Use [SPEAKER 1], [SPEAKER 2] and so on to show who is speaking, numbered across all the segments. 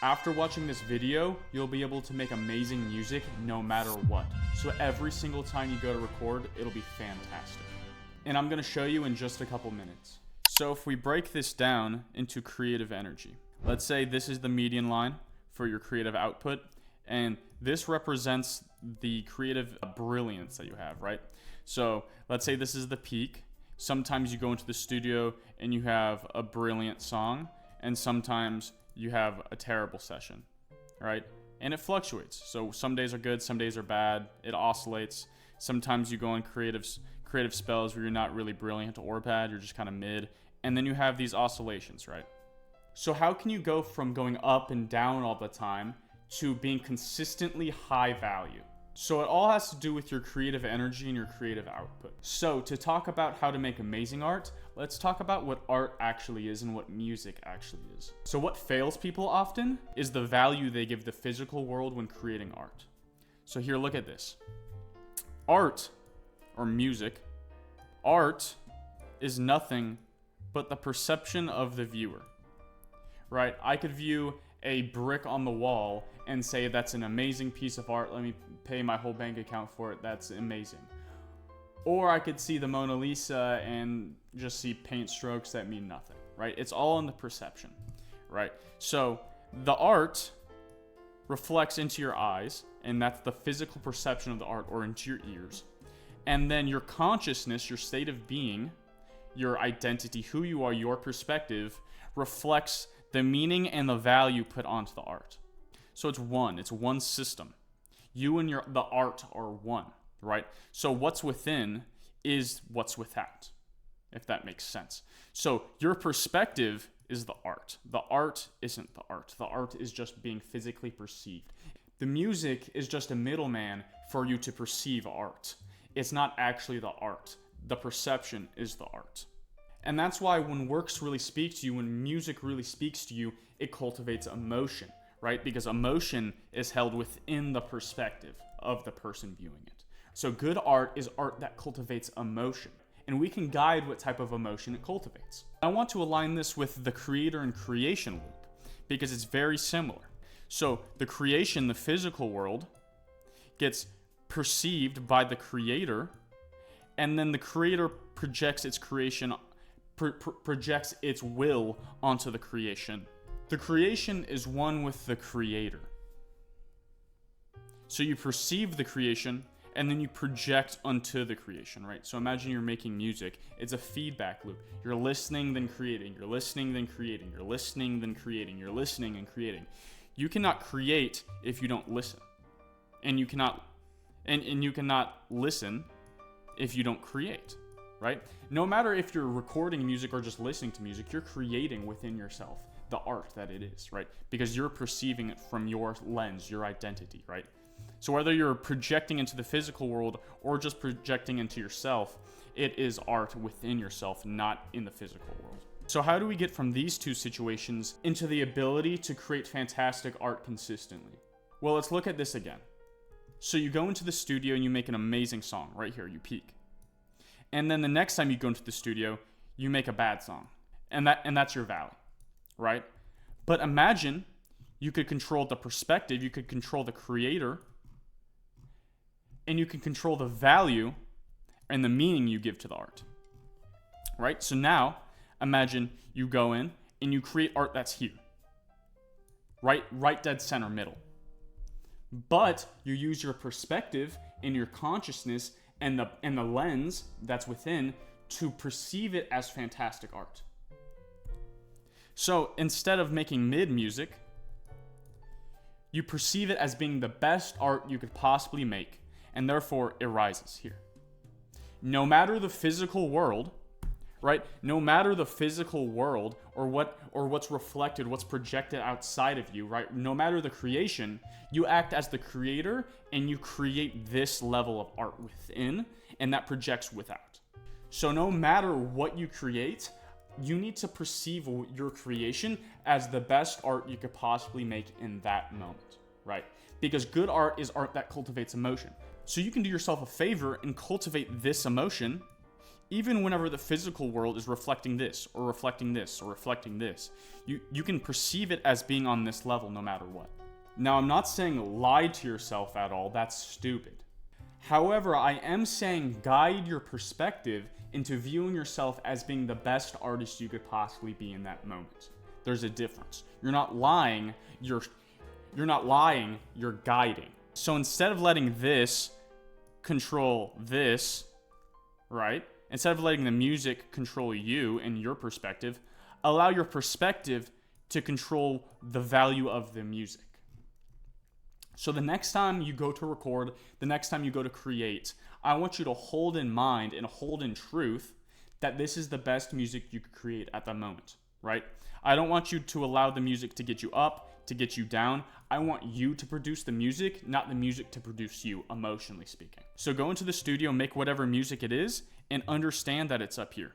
[SPEAKER 1] After watching this video, you'll be able to make amazing music no matter what. So every single time you go to record, it'll be fantastic. And I'm gonna show you in just a couple minutes. So if we break this down into creative energy, let's say this is the median line for your creative output, and this represents the creative brilliance that you have, right? So let's say this is the peak. Sometimes you go into the studio and you have a brilliant song, and sometimes you have a terrible session, right? And it fluctuates. So some days are good, some days are bad. It oscillates. Sometimes you go on creative spells where you're not really brilliant or bad, you're just kind of mid. And then you have these oscillations, right? So how can you go from going up and down all the time to being consistently high value? So it all has to do with your creative energy and your creative output. So to talk about how to make amazing art, let's talk about what art actually is and what music actually is. So what fails people often is the value they give the physical world when creating art. So here, look at this. Art, or music, art is nothing but the perception of the viewer, right? I could view a brick on the wall and say that's an amazing piece of art, let me pay my whole bank account for it, that's amazing. Or I could see the Mona Lisa and just see paint strokes that mean nothing, right? It's all in the perception, right? So the art reflects into your eyes, and that's the physical perception of the art, or into your ears. And then your consciousness, your state of being, your identity, who you are, your perspective, reflects the meaning and the value put onto the art. So it's one system. You and the art are one, right? So what's within is what's without, if that makes sense. So your perspective is the art. The art isn't the art. The art is just being physically perceived. The music is just a middleman for you to perceive art. It's not actually the art. The perception is the art. And that's why when works really speak to you, when music really speaks to you, it cultivates emotion, right? Because emotion is held within the perspective of the person viewing it. So good art is art that cultivates emotion, and we can guide what type of emotion it cultivates. I want to align this with the creator and creation loop because it's very similar. So the creation, the physical world, gets perceived by the creator, and then the creator projects its creation, projects its will onto the creation. The creation is one with the creator. So you perceive the creation, and then you project onto the creation, right? So imagine you're making music. It's a feedback loop. You're listening, then creating. You're listening, then creating. You're listening, then creating. You're listening and creating. You cannot create if you don't listen. And you cannot listen if you don't create, right? No matter if you're recording music or just listening to music, you're creating within yourself the art that it is, right? Because you're perceiving it from your lens, your identity, right? So whether you're projecting into the physical world or just projecting into yourself, it is art within yourself, not in the physical world. So how do we get from these two situations into the ability to create fantastic art consistently? Well, let's look at this again. So you go into the studio and you make an amazing song. Right here, you peak. And then the next time you go into the studio, you make a bad song. And that's your valley, right? But imagine you could control the perspective, you could control the creator, and you can control the value and the meaning you give to the art, right? So now, imagine you go in and you create art that's here, right dead center middle. But you use your perspective and your consciousness and the lens that's within to perceive it as fantastic art. So instead of making mid music, you perceive it as being the best art you could possibly make, and therefore it rises here. No matter the physical world, right? No matter the physical world or what's reflected, what's projected outside of you, right? No matter the creation, you act as the creator and you create this level of art within, and that projects without. So no matter what you create, you need to perceive your creation as the best art you could possibly make in that moment, right? Because good art is art that cultivates emotion. So you can do yourself a favor and cultivate this emotion Even whenever the physical world is reflecting this, or reflecting this, or reflecting this, you can perceive it as being on this level no matter what. Now, I'm not saying lie to yourself at all, that's stupid. However, I am saying guide your perspective into viewing yourself as being the best artist you could possibly be in that moment. There's a difference. You're not lying, you're guiding. So instead of letting this control this, right? Instead of letting the music control you and your perspective, allow your perspective to control the value of the music. So the next time you go to record, the next time you go to create, I want you to hold in mind and hold in truth that this is the best music you could create at the moment, right? I don't want you to allow the music to get you up, to get you down. I want you to produce the music, not the music to produce you, emotionally speaking. So go into the studio, make whatever music it is, and understand that it's up here,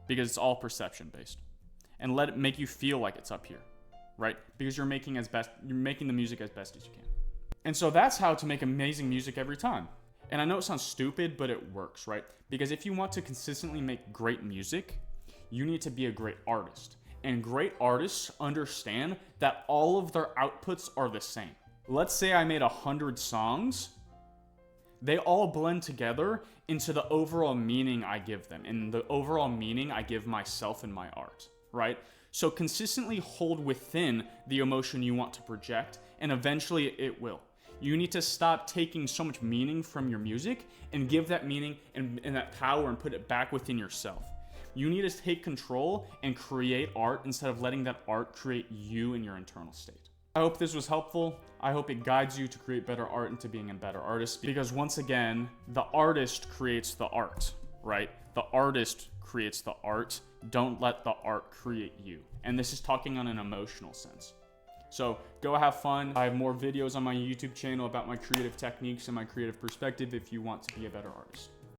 [SPEAKER 1] because it's all perception based. And let it make you feel like it's up here, right? Because you're making the music as best as you can. And so that's how to make amazing music every time. And I know it sounds stupid, but it works, right? Because if you want to consistently make great music, you need to be a great artist. And great artists understand that all of their outputs are the same. Let's say I made 100 songs. They all blend together into the overall meaning I give them, and the overall meaning I give myself and my art, right? So consistently hold within the emotion you want to project, and eventually it will. You need to stop taking so much meaning from your music and give that meaning and that power and put it back within yourself. You need to take control and create art instead of letting that art create you in your internal state. I hope this was helpful. I hope it guides you to create better art and to being a better artist, because once again, the artist creates the art, right? The artist creates the art. Don't let the art create you. And this is talking on an emotional sense. So go have fun. I have more videos on my YouTube channel about my creative techniques and my creative perspective if you want to be a better artist.